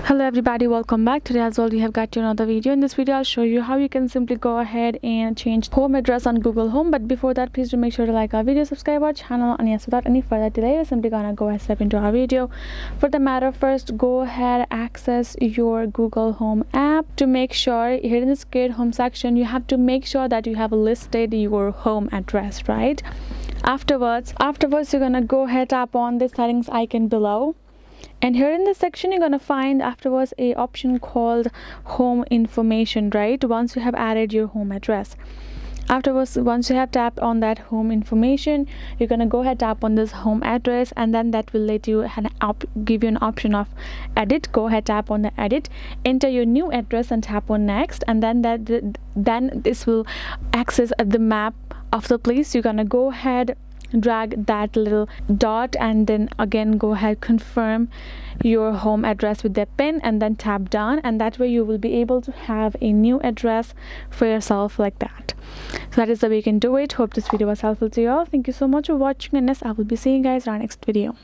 Hello everybody, welcome back. Today as well we have got you another video. In this video I'll show you how you can simply go ahead and change home address on Google Home. But before that, please do make sure to like our video, subscribe our channel, and yes, without any further delay, we're simply gonna go ahead step into our video. For the matter, first go ahead, access your Google Home app. To make sure, here in this Create Home section, you have to make sure that you have listed your home address, right? Afterwards you're gonna go ahead, tap on the settings icon below. And here in this section you're gonna find afterwards a option called home information, right? Once you have added your home address, afterwards, once you have tapped on that home information, you're gonna go ahead, tap on this home address, and then that will let you give you an option of edit. Go ahead, tap on the edit, enter your new address and tap on next, and then this will access the map of the place. You're gonna go ahead, drag that little dot, and then again go ahead, confirm your home address with the pin, and then tap done, and that way you will be able to have a new address for yourself like that. So that is the way you can do it. Hope this video was helpful to you all. Thank you so much for watching, and yes, I will be seeing you guys in our next video.